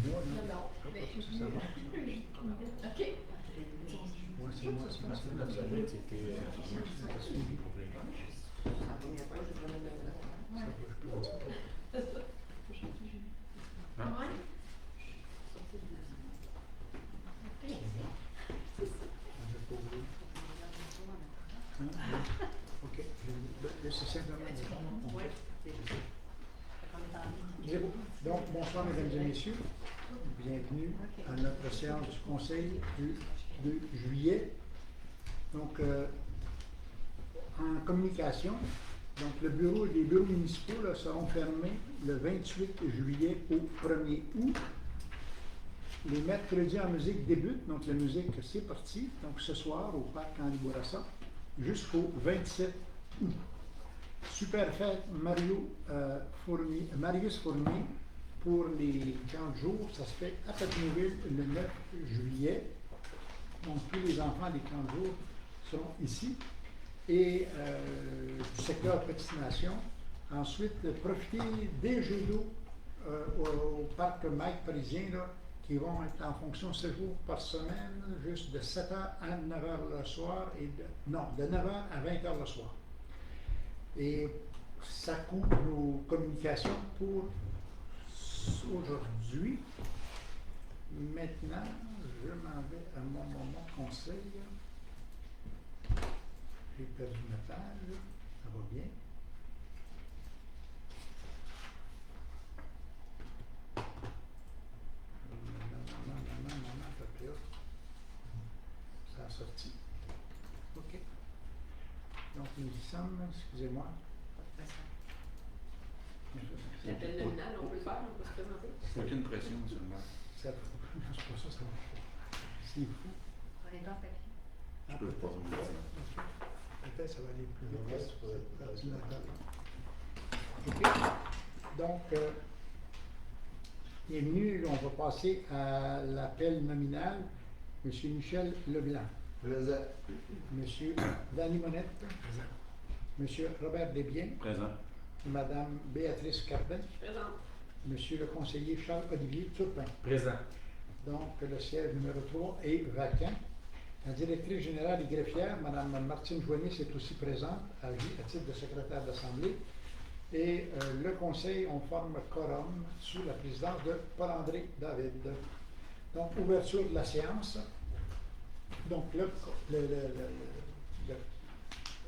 moi, Non, non. non. Pas Mais tout je ça, ça va. OK. Moi, c'est moi, c'est parce que la planète, c'était suivi pour les matchs. Ça va, je peux dire ça. Ouais. OK. C'est simplement. Donc, bonsoir, mesdames et messieurs. Bienvenue à notre séance du Conseil du 2 juillet. Donc, en communication, donc les bureaux municipaux là, seront fermés le 28 juillet au 1er août. Les mercredis en musique débutent, donc la musique c'est parti, donc ce soir au parc Henri Bourassa, jusqu'au 27 août. Super fête Marius Fournier pour les 40 jours, ça se fait à Patineville le 9 juillet. Donc tous les enfants des 40 jours seront ici. Et du secteur Petite Nation. Ensuite, profitez des jeux d'eau au parc Mike parisien, là, qui vont être en fonction 7 jours par semaine, juste de 7h à 9h le soir, et de 9h à 20h le soir. Et ça coupe nos communications pour aujourd'hui. Maintenant, je m'en vais à mon moment conseil. J'ai perdu ma page, ça va bien. Ça a sorti. OK. Donc, nous y sommes, excusez-moi. L'appel nominal, on peut le faire, on peut se présenter. C'est aucune pression seulement. C'est pas ça, ça marche pas. C'est fou. Je peux pas me dire. Peut-être ça va aller plus vite sur l'ordinateur. OK. Donc, bienvenue. On va passer à l'appel nominal. M. Michel Leblanc. Présent. M. Danny Monette. Présent. M. Robert Desbiens. Présent. Mme Béatrice Cardin. Présent. Monsieur le conseiller Charles-Olivier Turpin. Présent. Donc, le siège numéro 3 est vacant. La directrice générale et greffière, Mme Martine Joignis, est aussi présente, agit à titre de secrétaire d'Assemblée. Et le conseil, on forme quorum sous la présidence de Paul-André David. Donc, ouverture de la séance. Donc,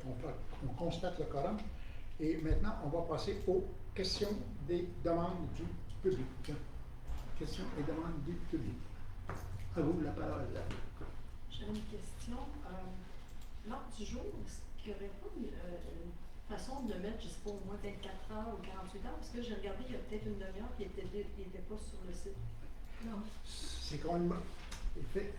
on constate le quorum. Et maintenant, on va passer aux questions des demandes du public. Questions et demandes du public. À vous la parole. J'avais une question. Lors du jour, est-ce qu'il n'y aurait pas une façon de mettre, je ne sais pas, au moins 24 heures ou 48 heures? Parce que j'ai regardé, il y a peut-être une demi-heure qui n'était pas sur le site. Non. C'est qu'on fait.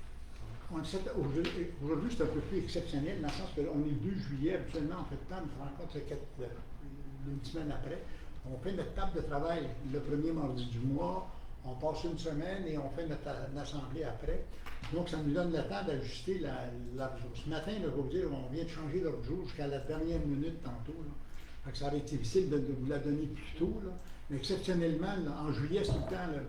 Aujourd'hui, c'est un peu plus exceptionnel, dans le sens qu'on est le 2 juillet, habituellement, on fait le temps de rencontre une semaine après. On fait notre table de travail le premier mardi du mois, on passe une semaine et on fait notre assemblée après. Donc, ça nous donne le temps d'ajuster l'ordre du jour. Ce matin, là, je vais vous dire, on vient de changer l'ordre du jour jusqu'à la dernière minute tantôt. Là. Fait que ça aurait été difficile de vous la donner plus tôt. Là. Mais exceptionnellement, là, en juillet, c'est tout le temps. Là,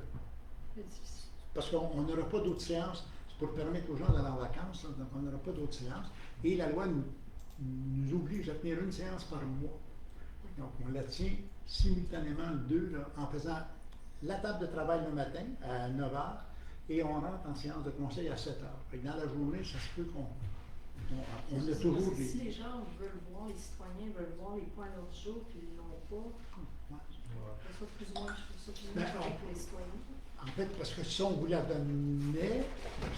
parce qu'on n'aura pas d'autres séances. Pour permettre aux gens d'aller en vacances, là, donc on n'aura pas d'autres séances. Et la loi nous oblige à tenir une séance par mois. Donc on la tient simultanément deux, là, en faisant la table de travail le matin à 9h et on rentre en séance de conseil à 7h. Dans la journée, ça se peut qu'on a toujours des... Si les gens veulent voir, les citoyens veulent voir les points l'autre jour puis ils n'ont pas, ça soit plus ou moins, je trouve ça plus ou moins correct pour les citoyens. En fait, parce que si on vous la donnait,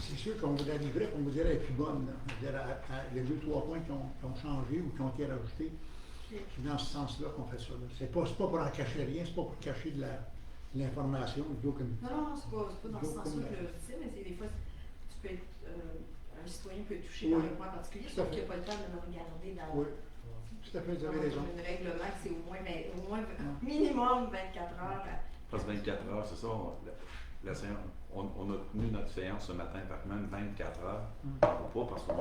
c'est sûr qu'on vous la livrait, qu'on vous dirait qu'elle est plus bonne. Il y a 2-3 points qui ont changé ou qui ont été rajoutés. C'est dans ce sens-là qu'on fait ça. C'est pas pour en cacher rien, c'est pas pour cacher de l'information. Non, c'est pas dans ce sens-là que je le dis, mais c'est des fois, tu peux être, un citoyen peut être touché par un point particulier, sauf qu'il n'y a pas le temps de le regarder dans... Oui, tout à fait, vous avez raison. Le règlement, c'est au moins minimum 24 heures. Parce que 24 heures, c'est ça. La séance, on a tenu notre séance ce matin, par même 24 heures. Pas parce que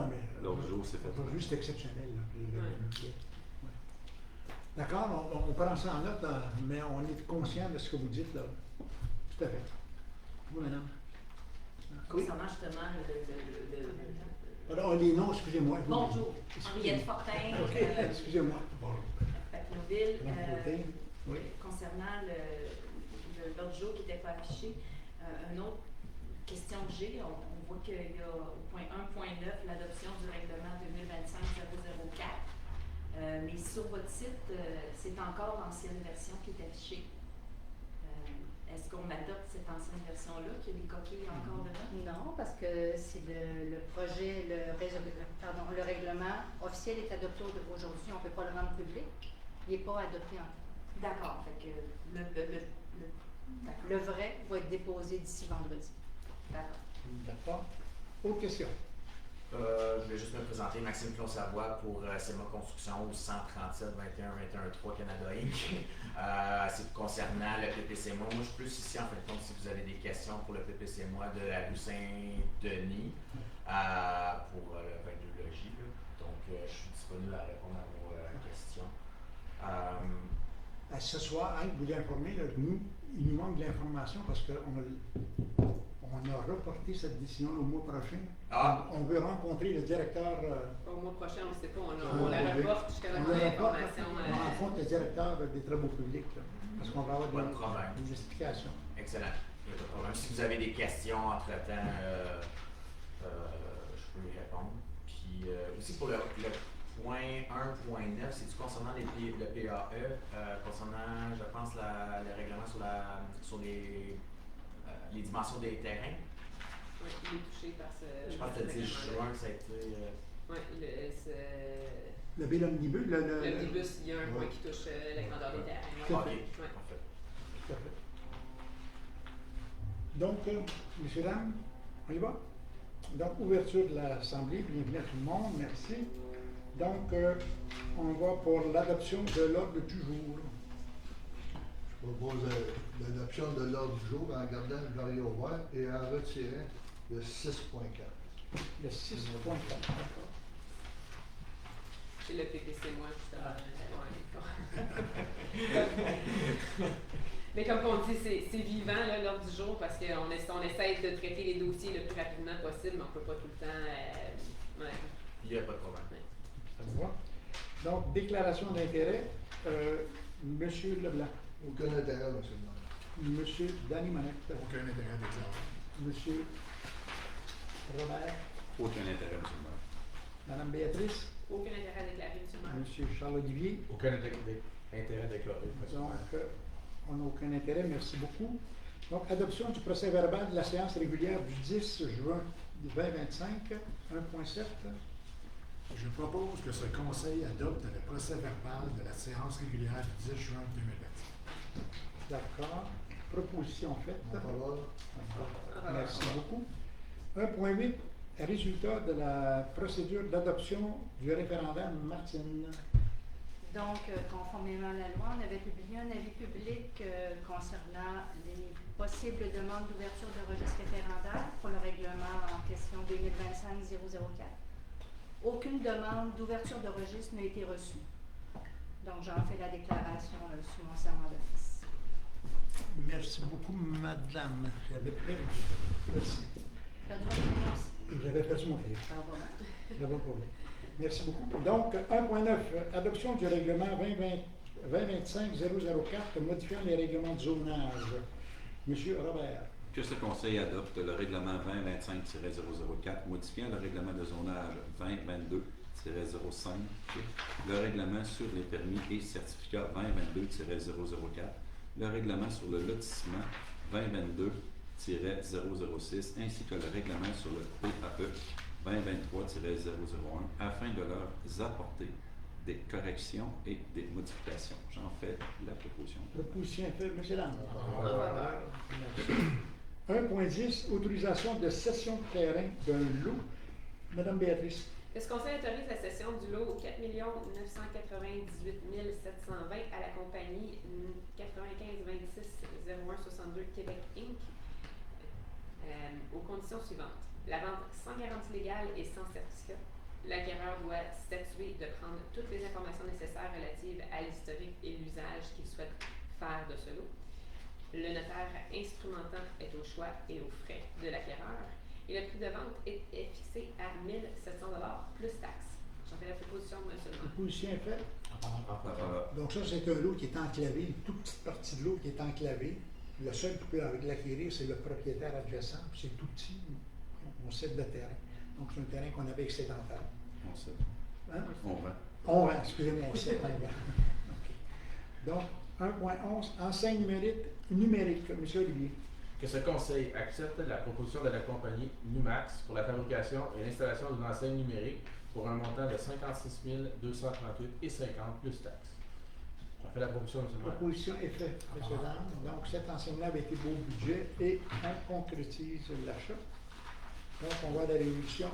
l'autre jour, c'est fait. Aujourd'hui, c'est exceptionnel. D'accord, on prend ça en note, mais on est conscient de ce que vous dites là. Tout à fait. Oui, madame. Concernant justement Alors, les noms, excusez-moi. Bonjour, Excusez-moi. Henriette Fortin, OK, excusez-moi. Papineauville, Oui. concernant l'autre jour qui n'était pas affiché, une autre question que j'ai, on voit qu'il y a au point 1.9 l'adoption du règlement 2025-004, mais sur votre site, c'est encore l'ancienne version qui est affichée. Est-ce qu'on adopte cette ancienne version-là, qu'il y a des coquilles encore dedans? Non, parce que c'est le projet, le règlement officiel est adopté aujourd'hui, on ne peut pas le rendre public. Il n'est pas adopté encore. D'accord, fait que Le vrai va être déposé d'ici vendredi. D'accord. D'accord. Autre question? Je vais juste me présenter, Maxime Plon-Savoie pour CEMA Construction au 137 21 21 3 Canada Inc. C'est concernant le PPCMOI. Moi, je suis plus ici, en fin de compte, si vous avez des questions pour le PPCMOI de la rue Saint-Denis pour le 22 logis. Là. Donc, je suis disponible à répondre à vos questions. Ce soir, Hank vous informer, là, il nous manque de l'information parce qu'on a reporté cette décision au mois prochain. Ah. On veut rencontrer le directeur. Au mois prochain, on ne sait pas, on la reporte jusqu'à la On première reporte, information. on rencontre le directeur des travaux publics, là, parce qu'on va avoir Pas de problème. des explications. Excellent. Il n'y a pas de problème. Si vous avez des questions entre-temps, je peux y répondre. Puis aussi pour le point 1.9, c'est-tu concernant le PAE, concernant, je pense, le règlement sur les dimensions des terrains? Oui, il est touché par ce. Je pense que le 10 juin, ça a été. Oui, Le bill omnibus, l'omnibus, il y a un point qui touche la grandeur des terrains. Tout à Ok, fait. Ouais. parfait. Tout à fait. Donc, messieurs, dames, on y va? Donc, ouverture de l'Assemblée, bienvenue à tout le monde, merci. Donc, on va pour l'adoption de l'ordre du jour. Je propose l'adoption de l'ordre du jour en gardant le varié ouvert et en retirant le 6.4. Le 6.4. D'accord. C'est le PPC, moi, justement. Mais comme on dit, c'est vivant l'ordre du jour parce qu'on essaie de traiter les dossiers le plus rapidement possible, mais on ne peut pas tout le temps. Ouais. Il n'y a pas de problème. Ça vous va? Donc, déclaration d'intérêt, Monsieur Leblanc, Aucun intérêt, M. le maire. Monsieur Danny Monette, Aucun intérêt déclaré. Monsieur Robert, Aucun intérêt, M. le maire. Madame Béatrice, Aucun intérêt à déclarer, M. le maire. Monsieur Charles-Olivier. Aucun intérêt déclaré. Donc, on n'a aucun intérêt, merci beaucoup. Donc, adoption du procès verbal de la séance régulière du 10 juin 2025, 1.7. Je propose que ce conseil adopte le procès verbal de la séance régulière du 10 juin 2025. D'accord. Proposition faite. En faveur. Merci beaucoup. 1.8. Résultat de la procédure d'adoption du référendum Martine. Donc, conformément à la loi, on avait publié un avis public concernant les possibles demandes d'ouverture de registre référendaire pour le règlement en question 2025-004. Aucune demande d'ouverture de registre n'a été reçue. Donc, j'en fais la déclaration sous mon serment d'office. Merci beaucoup, madame. J'avais perdu. Merci. J'avais perdu mon livre. Pardon. J'avais pas vu. Merci beaucoup. Donc, 1.9, adoption du règlement 2025-004 modifiant les règlements de zonage. Monsieur Robert. Que ce conseil adopte le règlement 2025-004 modifiant le règlement de zonage 2022-05, le règlement sur les permis et certificats 2022-004, le règlement sur le lotissement 2022-006 ainsi que le règlement sur le PAE 2023-001 afin de leur apporter des corrections et des modifications. J'en fais la proposition. Proposition faite, M. Lam. 1.10, autorisation de cession de terrain d'un lot. Madame Béatrice. Ce conseil autorise la cession du lot 4 998 720 à la compagnie 9526-0162 Québec Inc. Aux conditions suivantes. La vente sans garantie légale et sans certificat. L'acquéreur doit statuer de prendre toutes les informations nécessaires relatives à l'historique et l'usage qu'il souhaite faire de ce lot. Le notaire instrumentant est au choix et aux frais de l'acquéreur. Et le prix de vente est fixé à 1 700 $ plus taxes. J'en fais la proposition, monsieur le maire. Proposition est faite. Voilà. Donc ça, c'est un lot qui est enclavé, une toute petite partie de l'eau qui est enclavée. Le seul qui peut l'acquérir, c'est le propriétaire adjacent. Puis c'est tout petit. On cède le terrain. Donc c'est un terrain qu'on avait excédentaire. On sait. Hein? On vend. On vend, excusez-moi, on cède, on vend. OK. Donc, 1.11, enseigne numérique, M. Olivier. Que ce conseil accepte la proposition de la compagnie Numax pour la fabrication et l'installation d'une enseigne numérique pour un montant de 56 238,50 plus taxes. J'en fais la proposition, M. le maire. Proposition est faite, M. Dames. Donc, cet enseignement avait été beau budget et on concrétise l'achat. Donc, on va à la résolution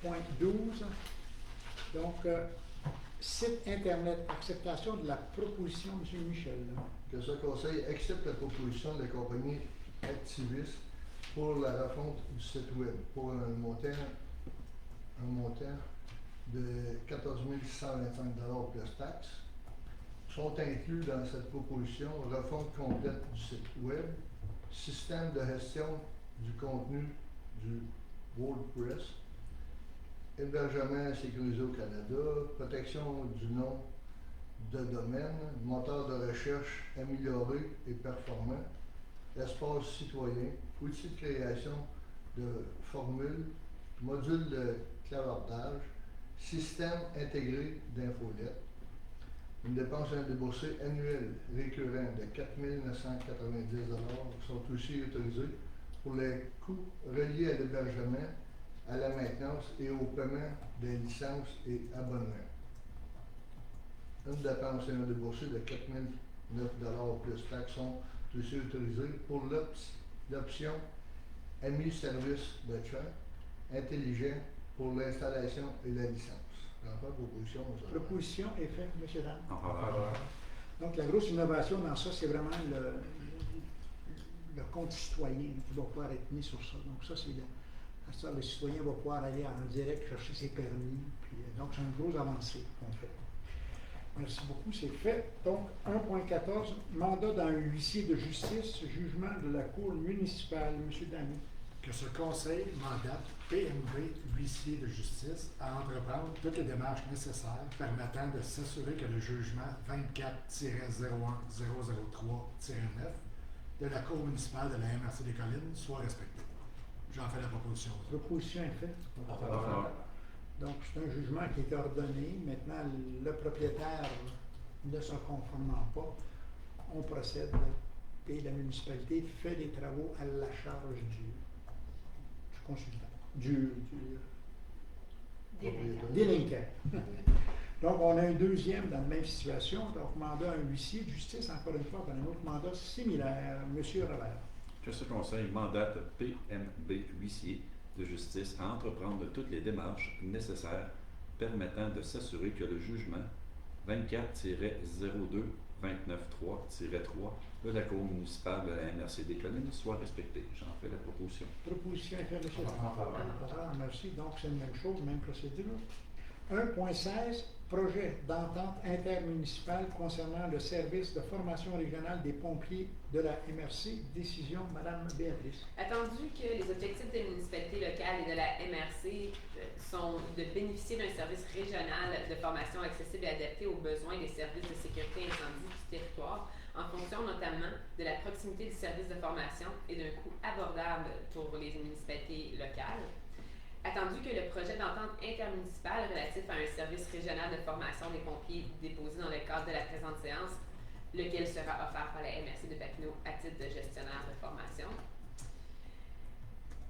1.12. Donc, site Internet, acceptation de la proposition, M. Michel. Que ce conseil accepte la proposition de la compagnie Activis pour la refonte du site web pour un montant de 14 125 $ plus taxes. Sont inclus dans cette proposition refonte complète du site web, système de gestion du contenu du WordPress, hébergement sécurisé au Canada, protection du nom de domaine, moteur de recherche amélioré et performant, espace citoyen, outils de création de formules, module de clavardage, système intégré d'infolettes, une dépense à débourser annuelle récurrente de 4 990 $ sont aussi autorisés pour les coûts reliés à l'hébergement, à la maintenance et au paiement des licences et abonnements. Une dépense à débourser de 4 009 $ plus taxes sont aussi autorisées pour l'option Ami service de chat intelligent pour l'installation et la licence. Proposition est faite, M. Dames. En faveur. Donc, la grosse innovation dans ça, c'est vraiment le compte citoyen qui va pouvoir être mis sur ça. Donc, ça, le citoyen va pouvoir aller en direct chercher ses permis. Puis, donc, c'est une grosse avancée qu'on fait. Merci beaucoup, c'est fait. Donc, 1.14, mandat d'un huissier de justice, jugement de la Cour municipale. M. Damy. Que ce conseil mandate PMV, huissier de justice, à entreprendre toutes les démarches nécessaires permettant de s'assurer que le jugement 24-01-003-9 de la Cour municipale de la MRC des Collines soit respecté. J'en fais la proposition. Proposition est faite. En faveur. Donc, c'est un jugement qui est ordonné. Maintenant, le propriétaire ne se conformant pas, on procède et la municipalité fait les travaux à la charge du consultant, du délinquant. Donc, on a un deuxième dans la même situation. Donc, mandat un huissier de justice, encore une fois, dans un autre mandat similaire. Monsieur Robert. Que ce conseil mandate PMB huissier de justice à entreprendre toutes les démarches nécessaires permettant de s'assurer que le jugement 24-02-29-3-3 de la Cour municipale de la MRC des Collines soit respecté. J'en fais la proposition. Proposition est faite, M. Merci. Donc, c'est la même chose, même procédure. 1.16, projet d'entente intermunicipale concernant le service de formation régionale des pompiers de la MRC. Décision, Mme Béatrice. Attendu que les objectifs des municipalités locales et de la MRC sont de bénéficier d'un service régional de formation accessible et adapté aux besoins des services de sécurité incendie du territoire, en fonction notamment de la proximité du service de formation et d'un coût abordable pour les municipalités locales. Attendu que le projet d'entente intermunicipale relatif à un service régional de formation des pompiers déposé dans le cadre de la présente séance, lequel sera offert par la MRC de Papineau à titre de gestionnaire de formation,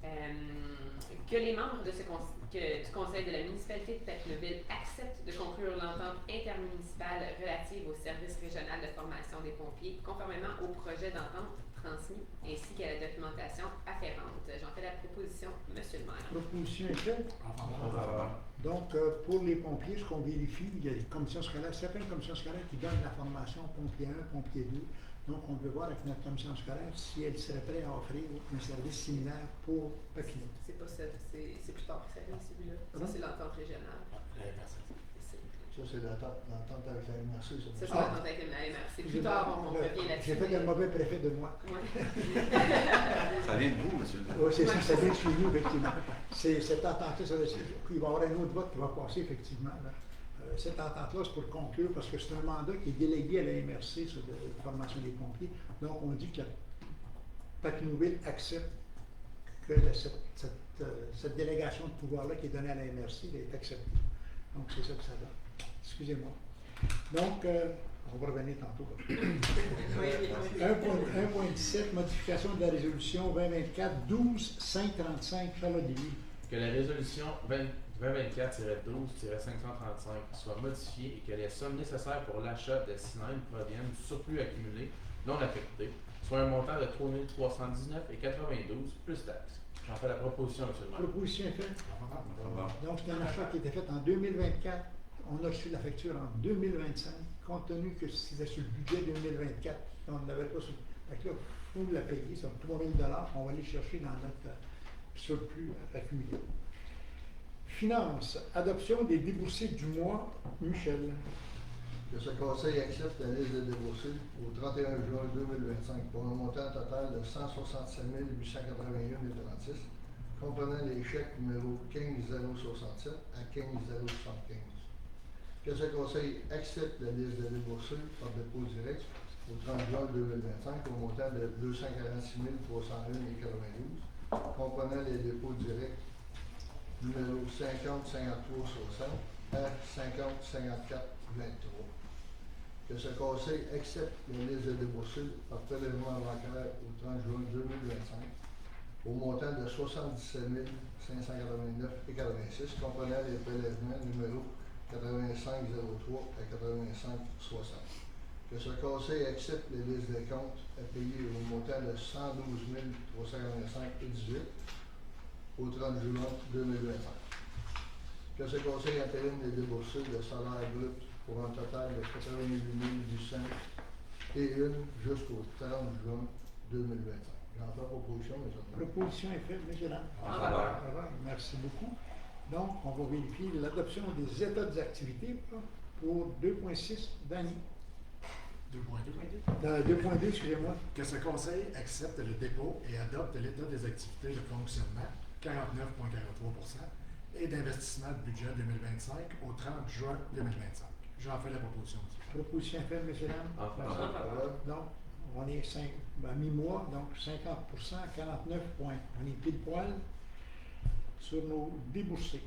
que les membres de du conseil de la municipalité de Papineauville acceptent de conclure l'entente intermunicipale relative au service régional de formation des pompiers, conformément au projet d'entente transmis ainsi qu'à la documentation afférente. J'en fais la proposition, Monsieur le maire. Proposition est faite. Donc, pour les pompiers, ce qu'on vérifie, il y a des commissions scolaires, certaines commissions scolaires qui donnent la formation pompier 1, pompier 2. Donc, on veut voir avec notre commission scolaire si elle serait prête à offrir un service similaire pour Papineau. C'est pas ça, c'est plus tard que ça, celui-là. Ça, c'est l'entente régionale. Ça, c'est l'entente avec la MRC. Ça, c'est l'entente avec la MRC. Plus tard, on revient là-dessus. J'ai fait un mauvais préfet de moi. Ouais. Ça vient de vous, monsieur. Oui, c'est ça, ça vient de chez nous, effectivement. Cette entente-là, il va y avoir un autre vote qui va passer, effectivement. Là. Cette entente-là, c'est pour conclure, parce que c'est un mandat qui est délégué à la MRC sur la formation des pompiers. Donc, on dit que la Papineauville accepte que cette délégation de pouvoir-là qui est donnée à la MRC est acceptée. Donc, c'est ça que ça donne. Excusez-moi. Donc, on va revenir tantôt. 1.17, modification de la résolution 2024-12-535, Charlotte-Lévy. Que la résolution 2024-12-535 soit modifiée et que les sommes nécessaires pour l'achat de cylindres proviennent du surplus accumulé non affecté, soit un montant de 3 319,92 plus taxes. J'en fais la proposition, monsieur le maire. Proposition est faite. Donc, c'est un achat qui a été fait en 2024. On a reçu la facture en 2025, compte tenu que c'était sur le budget 2024. On n'avait pas sur. Fait que là, il faut la payer, c'est 3 000 $. On va aller chercher dans notre surplus accumulé. Finance, adoption des déboursés du mois, Michel. Que ce conseil accepte la liste des déboursés au 31 juin 2025 pour un montant total de 167 881,36 comprenant les chèques numéro 15067 à 15075. Que ce conseil accepte la liste des déboursés par dépôt direct au 30 juin 2025 au montant de 246 301,92 comprenant les dépôts directs numéro 50 53 60 à 50 54 23. Que ce conseil accepte la liste de déboursés par prélèvement bancaire au 30 juin 2025 au montant de 77 589,86 comprenant les prélèvements numéro 8503 à 8560. Que ce conseil accepte les listes de comptes à payer au montant de 112 345,18 au 30 juin 2025. Que ce conseil entérine les déboursés de salaire brut pour un total de 88 800 et une jusqu'au 30 juin 2025. J'en fais proposition, M. le maire. Proposition est faite, M. Lam. En faveur. Merci beaucoup. Donc, on va vérifier l'adoption des états des activités pour 2.6 d'année. 2.2. 2.2, excusez-moi. Que ce conseil accepte le dépôt et adopte l'état des activités de fonctionnement, 49,43 et d'investissement de budget 2025 au 30 juin 2025. J'en fais la proposition. Proposition faite, M. Lam. En faveur. Donc, on est à mi-mois, donc 50 49 points. On est pile poil sur nos déboursés.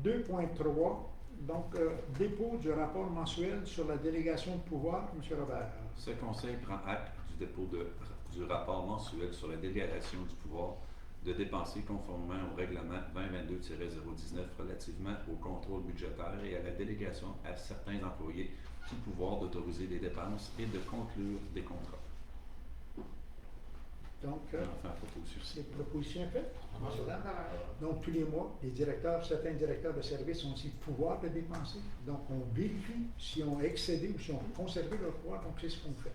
2.3, donc dépôt du rapport mensuel sur la délégation de pouvoir, M. Robert. Ce conseil prend acte du dépôt du rapport mensuel sur la délégation du pouvoir de dépenser conformément au règlement 2022-019 relativement au contrôle budgétaire et à la délégation à certains employés du pouvoir d'autoriser des dépenses et de conclure des contrats. Donc, Enfin, proposition. c'est proposition faite. Donc, tous les mois, les directeurs, certains directeurs de services ont aussi le pouvoir de dépenser. Donc, on vérifie si on a excédé ou si on a conservé leur pouvoir. Donc, c'est ce qu'on fait.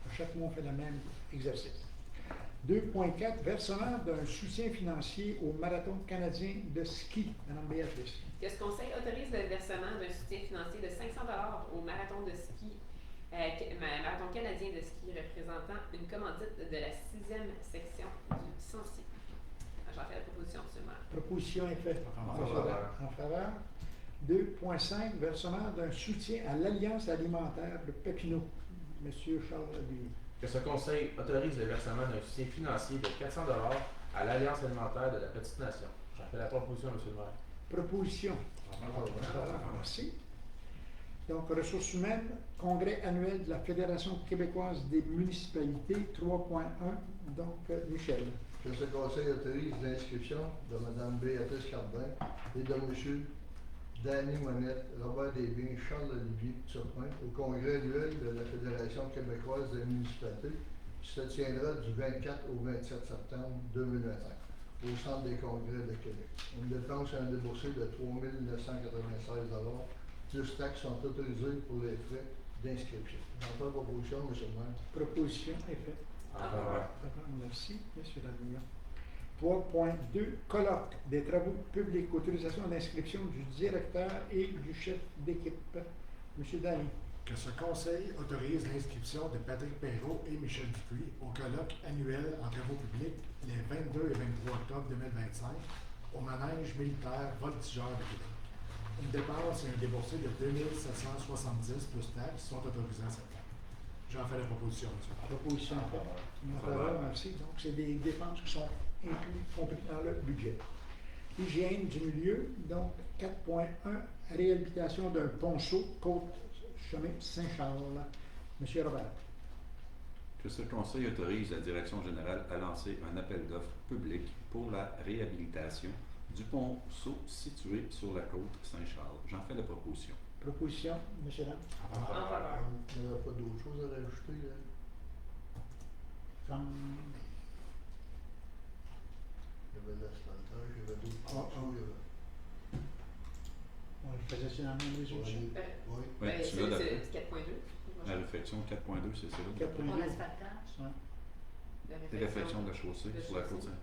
À chaque mois, on fait le même exercice. 2.4, versement d'un soutien financier au Marathon canadien de ski. Mme Béatrice. Que ce conseil autorise le versement d'un soutien financier de 500 $ au marathon de ski, marathon canadien de ski représentant une commandite de la 6e section du Sancy. J'en fais la proposition, M. le maire. Proposition est faite. En faveur. En faveur. 2.5, versement d'un soutien à l'Alliance alimentaire de Papineau. M. Charles Lévy. Que ce conseil autorise le versement d'un soutien financier de 400 $ à l'Alliance alimentaire de la Petite Nation. J'en fais la proposition, M. le maire. Proposition. Merci. Donc, ressources humaines, congrès annuel de la Fédération québécoise des municipalités, 3.1. Donc, Michel. Que ce conseil autorise l'inscription de Mme Béatrice Cardin et de M. Danny Monette, Robert Desvignes, Charles Olivier Turpin au congrès annuel de la Fédération québécoise des municipalités qui se tiendra du 24 au 27 septembre 2025 au Centre des congrès de Québec. Une dépense et un déboursé de 3 996 $, plus taxes sont autorisées pour les frais d'inscription. J'en fais proposition, M. le maire. Proposition est faite. En faveur. Merci, M. Lamignon. 3.2, colloque des travaux publics, autorisation d'inscription du directeur et du chef d'équipe. Monsieur Daly. Que ce conseil autorise l'inscription de Patrick Perrault et Michel Dupuis au colloque annuel en travaux publics les 22 et 23 octobre 2025 au manège militaire Voltigeur de Québec. Une dépense et un déboursé de 2770 plus taxes sont autorisés à cette table. J'en fais la proposition, monsieur. Proposition faite. Merci. Donc, c'est des dépenses qui sont comprises dans le budget. Hygiène du milieu, donc 4.1, réhabilitation d'un ponceau, côte chemin Saint-Charles. Monsieur Robert. Que ce conseil autorise la direction générale à lancer un appel d'offres public pour la réhabilitation du ponceau situé sur la côte Saint-Charles. J'en fais la proposition. Proposition, monsieur Lam. En faveur. Il n'y a pas d'autre chose à rajouter, là? Comme... Il y avait l'asphaltage, il y avait d'autres ponceaux, il y avait... On le faisait sur la même résolution. Oui. Oui, Ben, tu l'as c'est d'après. 4.2. La réflexion 4.2, c'est ça. 4.2. Pour l'asphaltage. Ouais. La réflexion de la chaussée sur la côte Saint-Charles.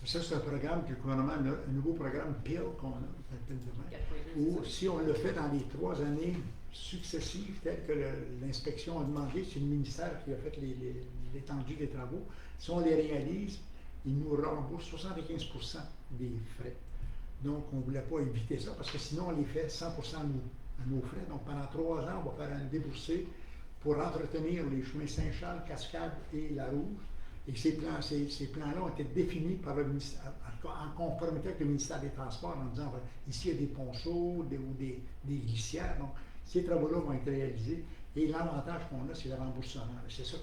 Ça, c'est un programme que le gouvernement, un nouveau programme PIL qu'on a, on appelle demain, 4.2. où si on le fait dans les 3 années successives, telles que l'inspection a demandé, c'est le ministère qui a fait l'étendue des travaux, si on les réalise, ils nous remboursent 75% des frais. Donc, on ne voulait pas éviter ça, parce que sinon, on les fait 100% à nos frais. Donc, pendant 3 ans, on va faire un déboursé pour entretenir les chemins Saint-Charles, Cascade et La Rouge. Et ces plans-là ont été définis par le ministère, en conformité avec le ministère des Transports, en disant, ici, il y a des ponceaux ou des glissières. Donc, ces travaux-là vont être réalisés. Et l'avantage qu'on a, c'est le remboursement. C'est ça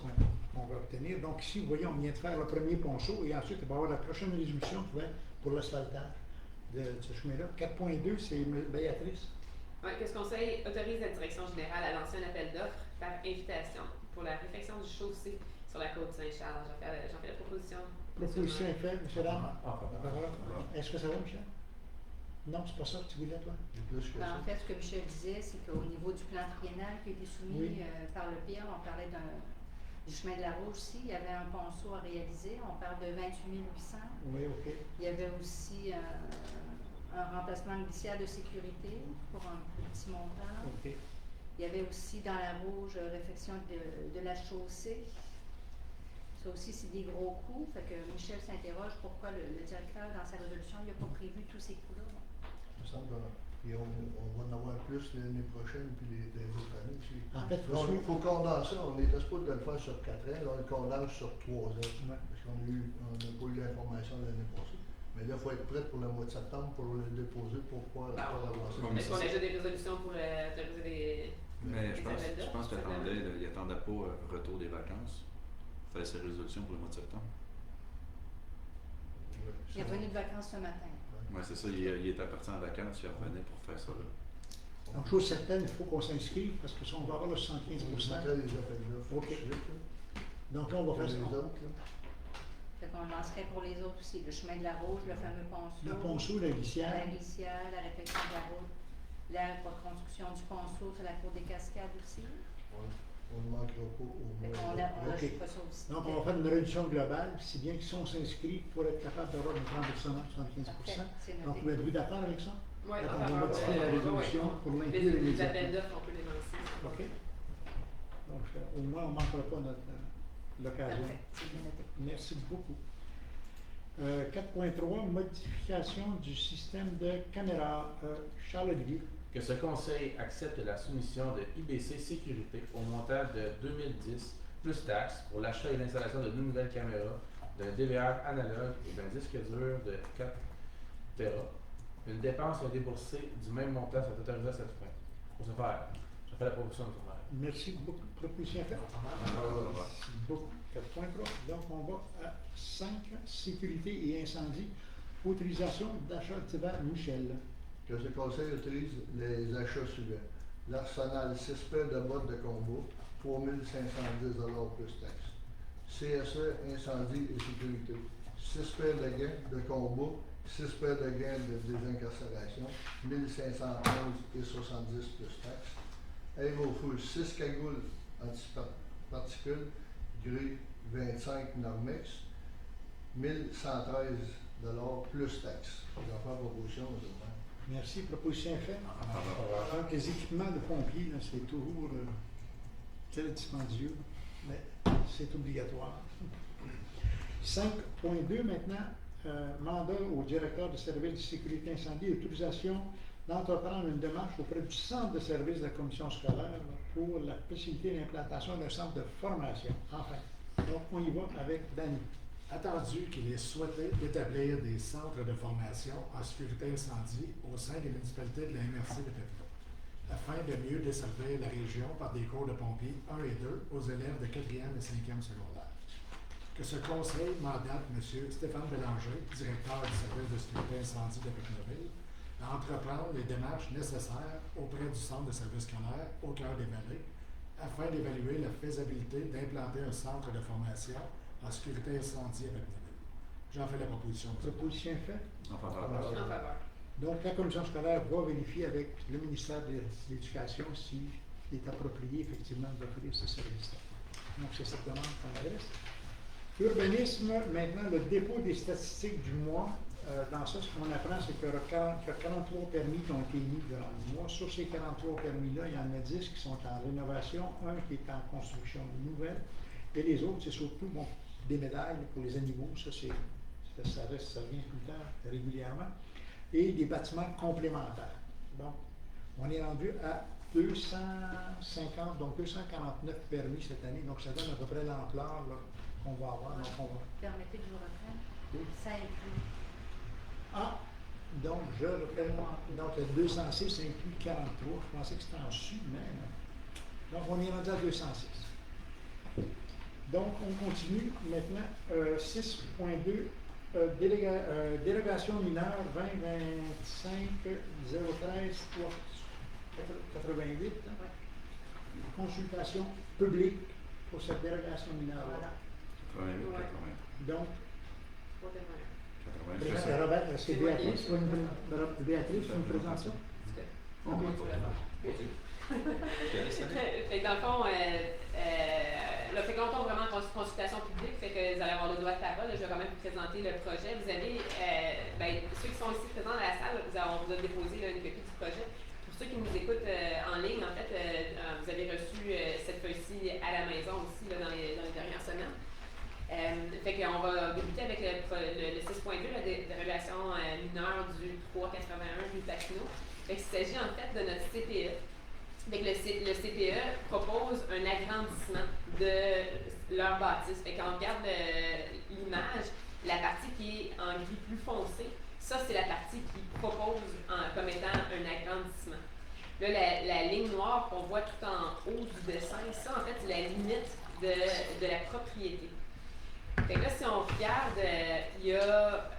qu'on va obtenir. Donc, ici, vous voyez, on vient de faire le premier ponceau et ensuite, il va y avoir la prochaine résolution pour l'asphaltage de ce chemin-là. 4.2, c'est Béatrice. Oui, que ce conseil autorise la direction générale à lancer un appel d'offres par invitation pour la réfection du chaussée sur la côte Saint-Charles. J'en fais la proposition. Proposition est faite, M. Dame. En faveur. Est-ce que ça va, Michel? Non, c'est pas ça que tu voulais, toi? Plus que ça. En fait, ce que Michel disait, c'est qu'au niveau du plan triennal qui a été soumis Oui. par le PIR, on parlait du chemin de la Rouge aussi. Il y avait un ponceau à réaliser. On parle de 28 800. Oui, OK. Il y avait aussi un remplacement de glissière de sécurité pour un plus petit montant. OK. Il y avait aussi dans la Rouge réfection de la chaussée. Ça aussi, c'est des gros coûts. Fait que Michel s'interroge pourquoi le directeur, dans sa résolution, il n'a pas prévu tous ces coûts-là. Il me semble qu'on va en avoir plus l'année prochaine puis les autres années aussi. En fait, Il faut condenser, on était supposé de le faire sur 4 ans, là on le condense sur 3 ans. Ouais. Parce qu'on n'a pas eu l'information l'année passée. Mais là, il faut être prêt pour le mois de septembre pour le déposer pour pouvoir avancer. Comme Est-ce qu'on a déjà des résolutions pour autoriser des. Mais je Des appels pense d'offres, qu'il attendait pas retour des vacances. Il fallait ses résolutions pour le mois de septembre. Il est revenu de vacances ce matin. Oui, c'est ça. Il était parti en vacances, il revenait pour faire ça là. Donc, chose certaine, il faut qu'on s'inscrive parce que ça, on va avoir le 75%. On mettrait les appels d'offres OK. tout de suite, là. Donc là, on va Pour faire les ça. autres, là. Fait qu'on lancerait pour les autres aussi. Le chemin de la Rouge, le fameux ponceau. Le ponceau, la glissière. La glissière, la réfection de la route. La reconstruction du ponceau sur la cour des Cascades aussi. On ne manquera pas au Fait qu'on moins. on OK. ajoute pas ça aussi. Donc, on va faire une réduction globale, si bien que si on s'inscrit pour être capable d'avoir un remboursement de 75%. Parfait, c'est Donc, noté. êtes-vous d'accord avec ça? Oui, On en va faveur. modifier la résolution pour l'inclure Les immédiatement. appels d'offres, on peut les lancer. OK. Donc, au moins, on ne manquera pas l'occasion. Parfait, c'est bien noté. Merci beaucoup. 4.3, modification du système de caméra. Charles-Olivier. Que ce conseil accepte la soumission de IBC Sécurité au montant de 2010 plus taxes pour l'achat et l'installation de 2 nouvelles caméras, d'un DVR analogue et d'un disque dur de 4 Tera. Une dépense est déboursée du même montant soit autorisée à cette fin. Pour ce faire, je fais la proposition de ce faire. Merci beaucoup. Proposition faite. Merci beaucoup. 4.3. Donc, on va à 5, sécurité et incendie. Autorisation d'achat d'hiver, Michel. Que ce conseil autorise les achats suivants. L'Arsenal 6 paires de bottes de combat, 3 510 plus taxes. CSE incendie et sécurité, 6 paires de gants de combat, 6 paires de gants de désincarcération, 1511 et 70 plus taxes. Air au feu, 6 cagoules antiparticules, gris 25 Normex, 1113 plus taxes. J'en fais la proposition, M. le maire. Merci. Proposition est faite. En faveur. Donc, les équipements de pompiers, là, c'est toujours très dispendieux, mais c'est obligatoire. 5.2 maintenant, mandat au directeur de service de sécurité incendie et autorisation d'entreprendre une démarche auprès du centre de service de la commission scolaire pour la possibilité d'implantation d'un centre de formation. Enfin, donc on y va avec Danny. Attendu qu'il est souhaité d'établir des centres de formation en sécurité incendie au sein des municipalités de la MRC de Papineau, afin de mieux desservir la région par des cours de pompiers 1 et 2 aux élèves de 4e et 5e secondaire. Que ce conseil mandate M. Stéphane Bélanger, directeur du service de sécurité incendie de Papineauville, à entreprendre les démarches nécessaires auprès du centre de service scolaire au cœur des vallées, afin d'évaluer la faisabilité d'implanter un centre de formation en sécurité incendie à Papineauville. J'en fais la proposition. Proposition est faite. En faveur. En faveur. Donc, la commission scolaire va vérifier avec le ministère de l'Éducation s'il est approprié effectivement d'offrir ce service-là. Donc, c'est cette demande qu'on adresse. Urbanisme, maintenant, le dépôt des statistiques du mois. Dans ça, ce qu'on apprend, c'est qu'il y a 43 permis qui ont été émis durant le mois. Sur ces 43 permis-là, il y en a 10 qui sont en rénovation, un qui est en construction nouvelle, et les autres, c'est surtout des médailles pour les animaux. Ça revient tout le temps régulièrement. Et des bâtiments complémentaires. Donc, on est rendu à 250, donc 249 permis cette année. Donc, ça donne à peu près l'ampleur qu'on va avoir. Donc, on va... Permettez de vous reprendre. Oui. Ça inclut. Ah, donc je refais. Donc, le 206 inclut 43. Je pensais que c'était en dessus, mais non. Donc, on est rendu à 206. Donc, on continue maintenant. 6.2. Délégation mineure 2025 013 88. Consultation publique pour cette délégation mineure. Voilà. 88, Ouais. 80. Donc, 80. c'est Robert, c'est Béatrice, Béatrice, une présentation. On va pas. Fait que dans le fond, là, fait qu'on tombe vraiment en consultation publique, fait que vous allez avoir le droit de parole. Je vais quand même vous présenter le projet. Vous avez, ceux qui sont ici présents dans la salle, on vous a déposé là, une copie du projet. Pour ceux qui nous écoutent en ligne, en fait, vous avez reçu cette feuille-ci à la maison aussi là, dans les dernières semaines. Fait qu'on va débuter avec le 6.2, la dérogation mineure du 381 du Papineau. Fait qu'il s'agit en fait de notre CPE. Fait que le CPE propose un agrandissement de leur bâtisse. Fait qu'on regarde l'image, la partie qui est en gris plus foncé, ça c'est la partie qui propose comme étant un agrandissement. Là, la ligne noire qu'on voit tout en haut du dessin, ça en fait c'est la limite de la propriété. Fait que là, si on regarde, il y a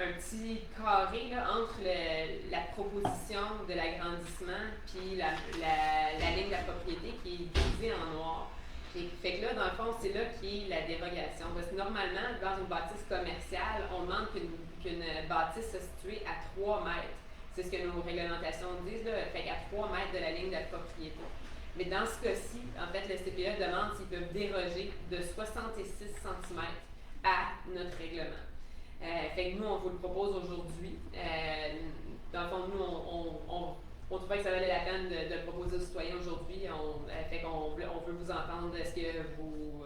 un petit carré là, entre la proposition de l'agrandissement puis la ligne de la propriété qui est divisée en noir. Fait que là, dans le fond, c'est là qui est la dérogation. Parce que normalement, dans une bâtisse commerciale, on demande qu'une bâtisse soit située à 3 mètres. C'est ce que nos réglementations disent, là, fait qu'à 3 mètres de la ligne de la propriété. Mais dans ce cas-ci, en fait, le CPE demande s'ils peuvent déroger de 66 cm à notre règlement. Fait que nous, on vous le propose aujourd'hui. Dans le fond, nous, on trouvait que ça valait la peine de le proposer aux citoyens aujourd'hui. Fait qu'on veut vous entendre. Est-ce que vous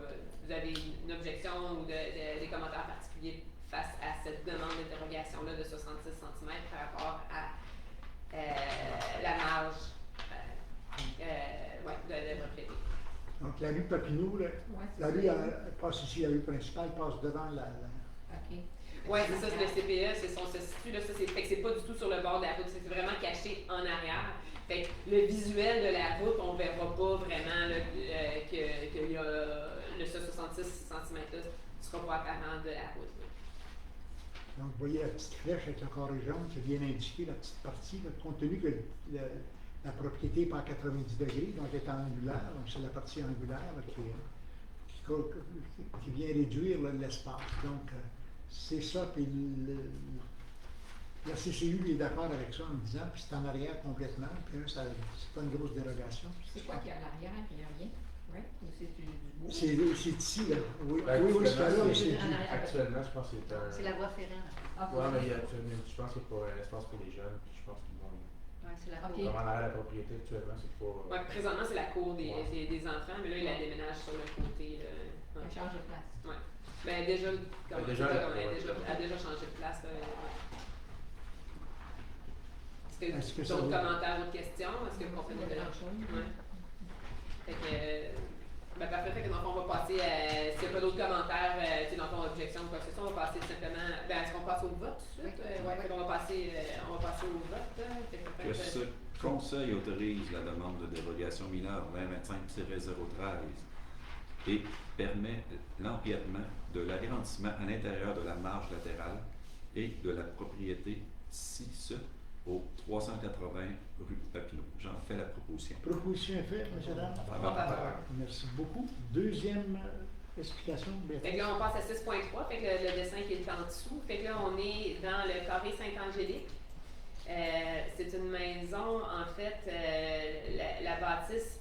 avez une objection ou des commentaires particuliers face à cette demande de dérogation-là de 66 cm par rapport à la marge de propriété. Donc, la rue Papineau, là, la rue passe ici, la rue principale passe devant la... OK. Oui, c'est ça, c'est le CPE, c'est son se situe là, ça, fait que c'est pas du tout sur le bord de la route, c'est vraiment caché en arrière. Fait que le visuel de la route, on verra pas vraiment là, qu'il y a le 66 cm là, sera pas apparent de la route. Là. Donc, vous voyez la petite flèche avec le carré jaune, c'est bien indiqué, la petite partie, là, compte tenu que la propriété n'est pas à 90 degrés, donc elle est angulaire, donc c'est la partie angulaire là, qui vient réduire là, l'espace. Donc, c'est ça, puis la CCU est d'accord avec ça en me disant, puis c'est en arrière complètement, puis c'est pas une grosse dérogation. C'est quoi qu'il y a à l'arrière? Il n'y a rien? Oui, ou c'est du bois. C'est ici, là. Oui, Ben, oui, oui, c'est là, actuellement, c'est en arrière. Actuellement, je pense que c'est un. C'est la voie ferrée. Ah, Ouais, mais il y a actuellement, je pense qu'il y a pas un espace pour les jeunes, puis je pense qu'ils vont. Ouais, c'est la Ok. cour. Comme en arrière de la propriété actuellement, c'est pas. Ouais, présentement, c'est la cour Ouais. des enfants, mais là, il la déménage sur le côté. On Ouais. change de place. Ouais. Ben, déjà, comme déjà, elle a déjà changé de place. Ouais. Est-ce que d'autres commentaires, d'autres questions? Est-ce que vous comprenez de la chose? Ouais. Fait que, ben parfait, fait que dans le fond, on va passer s'il n'y a pas d'autres commentaires, tu sais, dans ton objection ou quoi que ce soit, on va passer simplement, ben est-ce qu'on passe au vote tout de suite? Ouais, fait qu'on va passer au vote. Fait Que ce conseil autorise la demande de dérogation mineure 2025-013 et permet l'empiètement de l'agrandissement à l'intérieur de la marge latérale et de la propriété si ce au 380 rue Papineau. J'en fais la proposition. Proposition est faite, M. Adam. Merci beaucoup. Deuxième explication, Fait que Béatrice. là, on passe à 6.3, fait que le dessin qui est en dessous. Fait que là, on est dans le carré Saint-Angélique. C'est une maison, en fait, la bâtisse,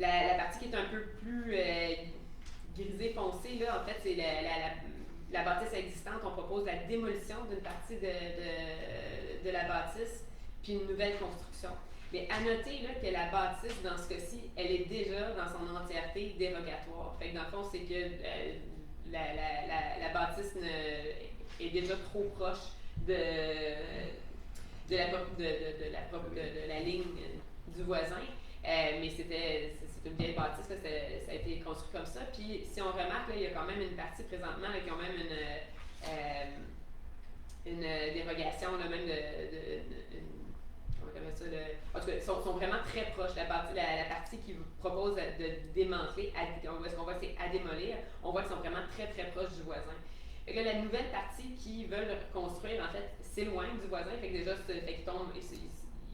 la partie qui est un peu plus grisée foncée, là, en fait, c'est la bâtisse existante. On propose la démolition d'une partie de la bâtisse, puis une nouvelle construction. Mais à noter là, que la bâtisse, dans ce cas-ci, elle est déjà dans son entièreté dérogatoire. Fait que dans le fond, c'est que la bâtisse est déjà trop proche de la ligne du voisin. Mais c'est une vieille bâtisse, là, ça a été construit comme ça. Puis si on remarque, là, il y a quand même une partie présentement là, qui ont même une dérogation, là, même comment ça, en tout cas, ils sont vraiment très proches. La partie qui vous propose de démanteler, ce qu'on voit, c'est à démolir, on voit qu'ils sont vraiment très très proches du voisin. Fait que là, la nouvelle partie qu'ils veulent construire, en fait, s'éloigne du voisin, fait que déjà,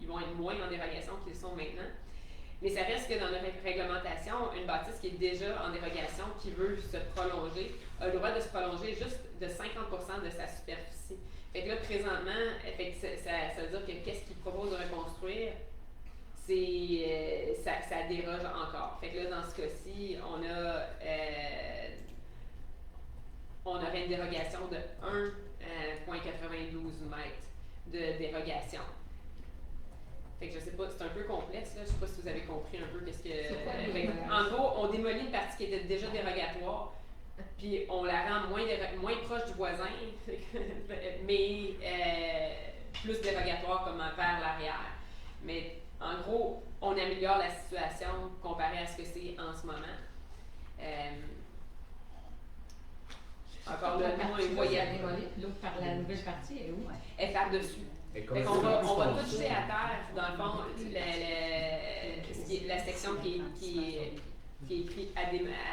ils vont être moins en dérogation qu'ils sont maintenant. Mais ça reste que dans notre réglementation, une bâtisse qui est déjà en dérogation, qui veut se prolonger, a le droit de se prolonger juste de 50% de sa superficie. Fait que là, présentement, fait que ça veut dire que qu'est-ce qu'ils proposent de reconstruire, ça déroge encore. Fait que là, dans ce cas-ci, on aurait une dérogation de 1,92 mètres de dérogation. Fait que je sais pas, c'est un peu complexe, là. Je sais pas si vous avez compris un peu qu'est-ce que. En gros, on démolit une partie qui était déjà dérogatoire, puis on la rend moins proche du voisin, mais plus dérogatoire comme vers l'arrière. Mais en gros, on améliore la situation comparée à ce que c'est en ce moment. Encore le nom est moyen. L'autre par la nouvelle partie, elle est où? Elle est par-dessus. Fait qu'on va tout jeter à terre, dans le fond, la section qui est écrite à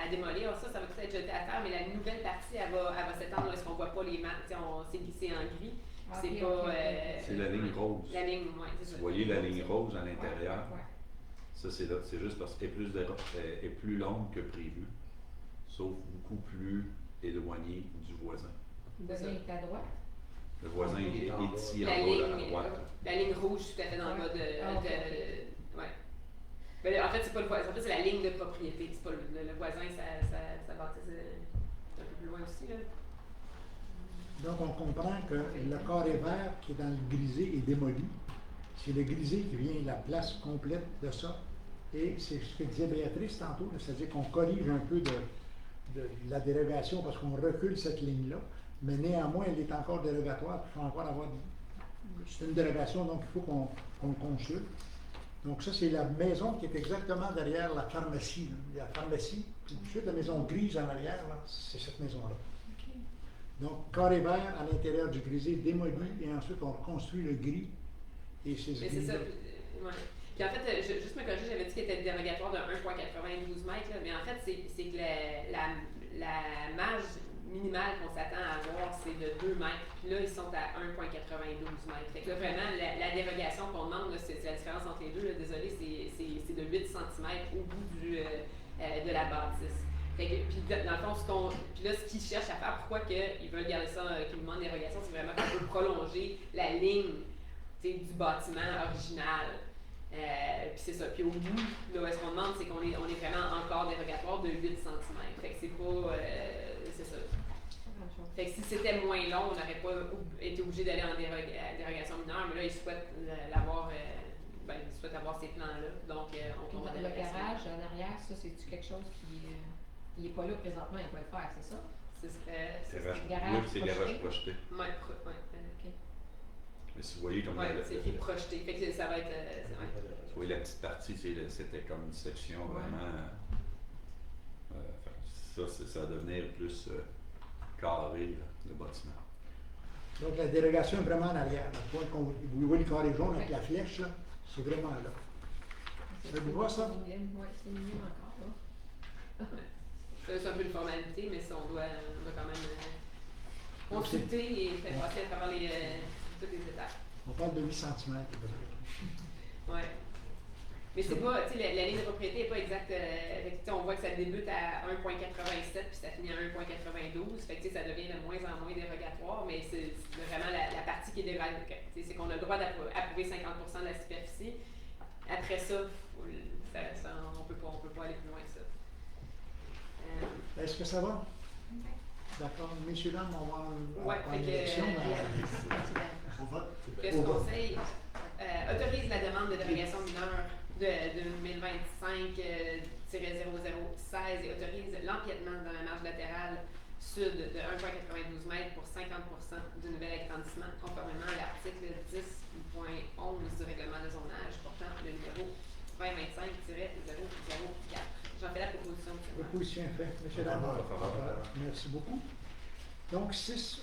démolir. Ça va tout être jeté à terre, mais la nouvelle partie, elle va s'étendre. Est-ce qu'on ne voit pas les maps? C'est glissé en gris. C'est pas. C'est la ligne rose. La ligne, oui, c'est ça. Vous voyez la ligne rose à l'intérieur? Ouais. Ça, c'est là. C'est juste parce qu'elle est plus longue que prévu, sauf beaucoup plus éloignée du voisin. Le voisin est à droite. Le voisin est ici en bas à droite. La ligne rouge tout à fait dans le bas de. Ouais. Ben, en fait, c'est pas le voisin. En fait, c'est la ligne de propriété. C'est pas le voisin, ça bâtisse un peu plus loin aussi, là. Donc, on comprend que le carré vert qui est dans le grisé est démoli. C'est le grisé qui vient la place complète de ça. Et c'est ce que disait Béatrice tantôt, c'est-à-dire qu'on corrige un peu de la dérogation parce qu'on recule cette ligne-là. Mais néanmoins, elle est encore dérogatoire. Il faut encore avoir. C'est une dérogation, donc il faut qu'on consulte. Donc, ça, c'est la maison qui est exactement derrière la pharmacie. Là. La pharmacie, puis tout de suite, la maison grise en arrière, là, c'est cette maison-là. Okay. Donc, carré vert à l'intérieur du grisé démoli, et ensuite, on reconstruit le gris. Et c'est Mais c'est ça. Ouais. Puis en fait, juste me corriger, j'avais dit qu'il était dérogatoire de 1,92 mètres, là, mais en fait, c'est que la marge minimale qu'on s'attend à avoir, c'est de 2 mètres. Puis là, ils sont à 1,92 mètres. Fait que là, vraiment, la dérogation qu'on demande, là, c'est la différence entre les deux. Là, désolé, c'est de 8 cm au bout de la bâtisse. Fait que, puis dans le fond, puis là, ce qu'ils cherchent à faire, pourquoi ils veulent garder ça, qu'ils demandent des dérogations, c'est vraiment qu'on veut prolonger la ligne du bâtiment original. Puis c'est ça. Puis au bout, là, ce qu'on demande, c'est qu'on est, on est vraiment encore dérogatoire de 8 cm. Fait que c'est pas. C'est ça. Fait que si c'était moins long, on n'aurait pas été obligé d'aller en dérogation mineure, mais là, ils souhaitent l'avoir. Ils souhaitent avoir ces plans-là. Donc, on tombe en Le dérogation. garage en arrière, ça, c'est-tu quelque chose qui n'est pas là présentement, il va le faire, c'est ça? C'est garage c'est garage projeté. Ouais, OK. Mais si vous voyez comme c'est écrit projeté. Fait que ça va être. vous voyez la petite partie, c'était comme une section vraiment. Ça va devenir plus carré, là, le bâtiment. Donc la dérogation est vraiment en arrière. Là. Vous voyez le carré jaune avec la flèche, là, c'est vraiment là. Ça vous va, ça? Oui, c'est mignon encore, là. C'est un peu une formalité, mais ça, on doit quand même consulter et faire passer à travers toutes les étapes. On parle de 8 cm. Ouais. Mais c'est pas, tu sais, la ligne de propriété n'est pas exacte. On voit que ça débute à 1,87 puis ça finit à 1,92. Fait que ça devient de moins en moins dérogatoire, mais c'est vraiment la partie qui est dérogatoire. C'est qu'on a le droit d'approuver 50% de la superficie. Après ça, on peut pas aller plus loin que ça. Est-ce que ça va? D'accord. Messieurs, dames, on va en fait que, élection. On vote. Le Conseil autorise la demande de dérogation mineure de 2025-0016 et autorise l'empiètement dans la marge latérale sud de 1,92 m pour 50% du nouvel agrandissement, conformément à l'article 10.11 du règlement de zonage portant le numéro 2025-004. J'en fais la proposition. Proposition est faite. Monsieur Lamar. Merci beaucoup. Donc, 6.4,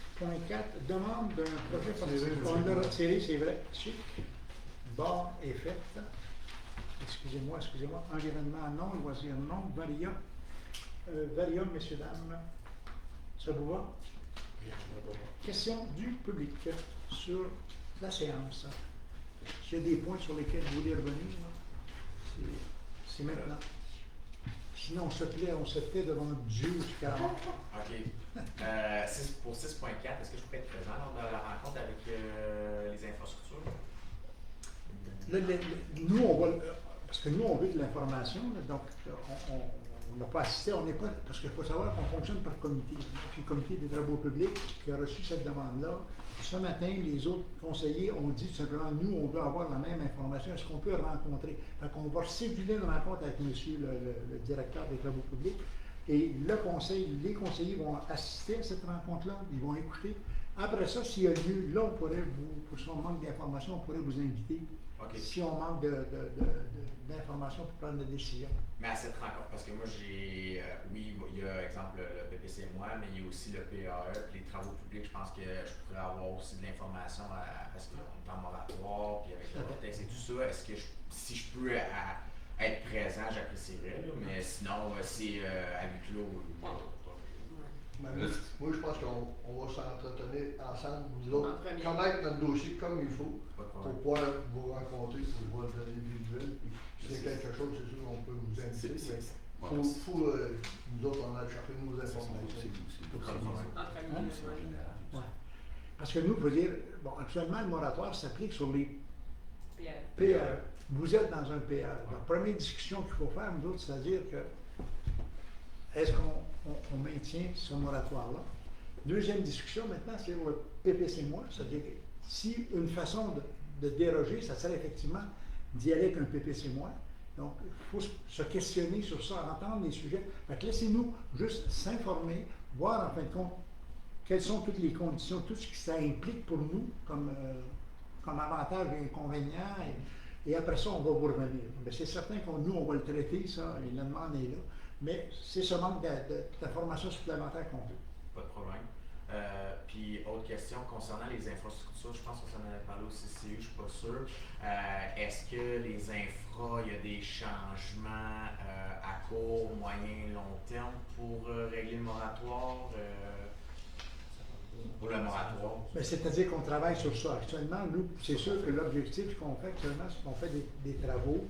demande d'un projet participatif. On l'a retiré, c'est vrai. Chic. Barre est faite. Excusez-moi. Environnement, non. Loisir, non. Varium, messieurs, dames. Ça vous va? Question du public sur la séance. S'il y a des points sur lesquels vous voulez revenir, c'est maintenant. Sinon, on se plaît devant Dieu jusqu'à la mort. OK. Pour 6.4, est-ce que je pourrais être présent lors de la rencontre avec les infrastructures? Nous, on va. Parce que nous, on veut de l'information, donc on n'a pas assisté, on n'est pas. Parce qu'il faut savoir qu'on fonctionne par comité. Puis le comité des travaux publics qui a reçu cette demande-là. Ce matin, les autres conseillers ont dit tout simplement, nous, on veut avoir la même information, est-ce qu'on peut rencontrer? Fait qu'on va céduler une rencontre avec monsieur le directeur des travaux publics, et les conseillers vont assister à cette rencontre-là, ils vont écouter. Après ça, s'il y a lieu, là, on pourrait pour son manque d'informations, on pourrait vous inviter. Okay. Si on manque d'informations pour prendre des décisions. Mais à cette rencontre, parce que moi j'ai, oui, il y a exemple le PPC moi, mais il y a aussi le PAE, puis les travaux publics, je pense que je pourrais avoir aussi de l'information parce qu'on est en moratoire, puis avec le vortex et tout ça. Est-ce que si je peux être présent, j'apprécierais, mais sinon, c'est à huis clos. Moi, je pense qu'on va s'entretenir ensemble, vous autres, connaître notre dossier comme il faut, pour pouvoir vous rencontrer, pour voir donner des nouvelles. Si c'est quelque chose, c'est sûr qu'on peut vous inviter. Mais nous autres, on a cherché nos informations. Parce que nous, il faut dire, bon, actuellement, le moratoire s'applique sur les PAE. Vous êtes dans un PAE. La première discussion qu'il faut faire, nous autres, c'est-à-dire que est-ce qu'on maintient ce moratoire-là? Deuxième discussion, maintenant, c'est sur le PPC-moi, c'est-à-dire que si une façon de déroger, ça serait effectivement d'y aller avec un PPC-moi. Donc, il faut se questionner sur ça, entendre les sujets. Fait que laissez-nous juste s'informer, voir en fin de compte quelles sont toutes les conditions, tout ce que ça implique pour nous comme avantages et inconvénients. Et après ça, on va vous revenir. Mais c'est certain que nous, on va le traiter, ça, et la demande est là. Mais c'est ce manque d'informations supplémentaires qu'on veut. Pas de problème. Puis, autre question concernant les infrastructures, je pense qu'on s'en avait parlé au CCU, je ne suis pas sûr. Est-ce que les infras, il y a des changements à court, moyen, long terme pour régler le moratoire? Pour le moratoire? C'est-à-dire qu'on travaille sur ça. Actuellement, nous, c'est sûr que l'objectif qu'on fait actuellement, c'est qu'on fait des travaux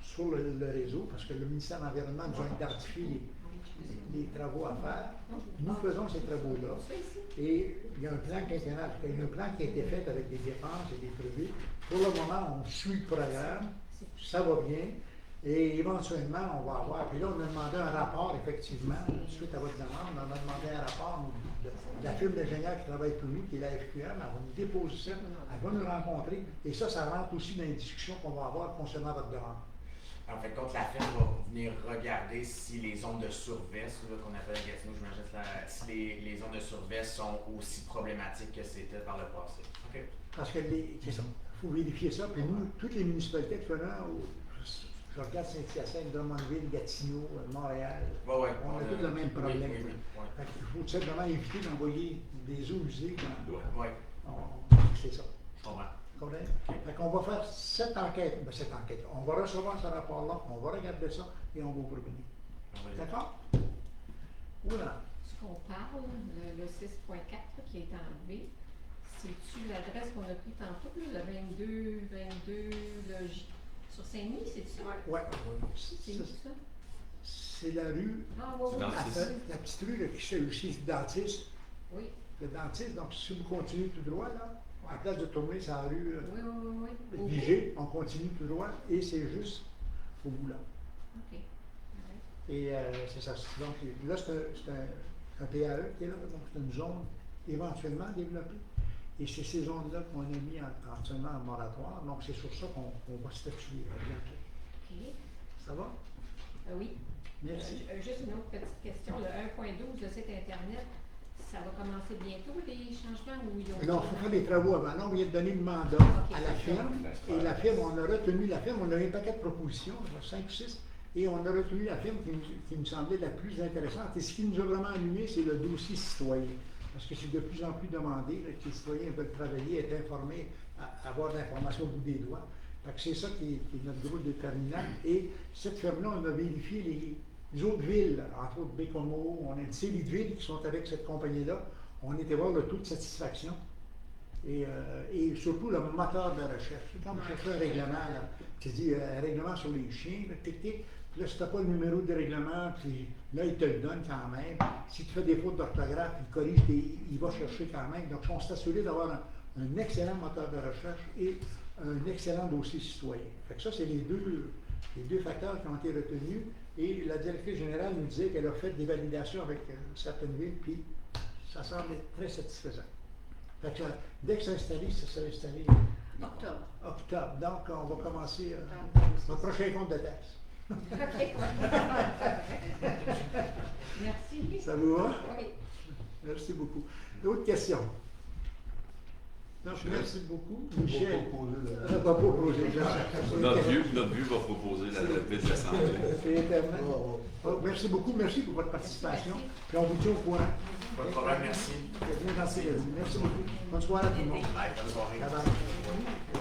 sur le réseau, parce que le ministère de l'Environnement nous a identifié les travaux à faire. Nous faisons ces travaux-là. Et il y a un plan quinquennal, il y a un plan qui a été fait avec des dépenses et des prévus. Pour le moment, on suit le programme Ça va bien. Et éventuellement, on va avoir. Puis là, on a demandé un rapport, effectivement, suite à votre demande. On a demandé un rapport de la firme d'ingénieurs qui travaille pour nous, qui est la FQM. Elle va nous déposer ça, elle va nous rencontrer. Et ça rentre aussi dans les discussions qu'on va avoir concernant votre demande. En fait, quand la firme va venir regarder si les zones de surveste, qu'on appelle à Gatineau, j'imagine, si les zones de surveste sont aussi problématiques que c'était par le passé. OK. Parce que c'est ça. Il faut vérifier ça. Puis nous, toutes les municipalités actuellement, je regarde Saint-Hyacinthe, Drummondville, Gatineau, Montréal, on a tous le même problème. Il faut tout simplement éviter d'envoyer des eaux usées. C'est ça. Fait qu'on va faire cette enquête. On va recevoir ce rapport-là, on va regarder ça et on va vous revenir. D'accord? Voilà. Ce qu'on parle, le 6.4 qui est enlevé, c'est-tu l'adresse qu'on a pris tantôt, le 22 logis sur Saint-Denis, c'est ça? Oui. C'est où ça? C'est la rue. Ah, oui, La petite rue là, qui c'est aussi le dentiste. Oui. Le dentiste, donc si vous continuez tout droit, là, à la place de tourner sur la rue Oui. Vigée, on continue tout droit et c'est juste au bout là. OK. Et c'est ça. Donc là, c'est un PAE qui est là, donc c'est une zone éventuellement développée. Et c'est ces zones-là qu'on a mis actuellement en moratoire. Donc c'est sur ça qu'on va statuer bientôt. OK. Ça va? Oui. Merci. Juste une autre petite question. Le 1.12, le site Internet, ça va commencer bientôt, les changements, ou ils ont... Non, il faut faire des travaux avant. Là, on vient de donner le mandat à la firme. Et la firme, on a retenu la firme, on a eu un paquet de propositions, 5 ou 6, et on a retenu la firme qui nous semblait la plus intéressante. Et ce qui nous a vraiment allumé, c'est le dossier citoyen. Parce que c'est de plus en plus demandé, là, que les citoyens veulent travailler, être informés, avoir de l'information au bout des doigts. Fait que c'est ça qui est notre gros déterminant. Et cette firme-là, on a vérifié les autres villes, entre autres Bécomo, on a une série de villes qui sont avec cette compagnie-là. On était voir le taux de satisfaction et surtout le moteur de recherche. C'est comme chercher un règlement, là, tu dis un règlement sur les chiens, là, tic-tic, puis là, si tu n'as pas le numéro de règlement, puis là, il te le donne quand même. Si tu fais des fautes d'orthographe, il corrige, il va chercher quand même. Donc, on s'est assuré d'avoir un excellent moteur de recherche et un excellent dossier citoyen. Fait que ça, c'est les deux facteurs qui ont été retenus. Et la directrice générale nous disait qu'elle a fait des validations avec certaines villes, puis ça semble être très satisfaisant. Fait que dès que c'est installé, ça sera installé octobre. Donc, on va commencer notre prochain compte de taxes. Merci. Ça vous va? Oui. Merci beaucoup. D'autres questions? Donc, merci beaucoup. Michel va proposer. Notre but va proposer la levée de l'Assemblée. C'est éternel. Merci beaucoup. Merci pour votre participation. Puis on vous tient au courant. Pas de problème, merci. Merci beaucoup. Bonne soirée à tout le monde. Bonne soirée. Bye bye.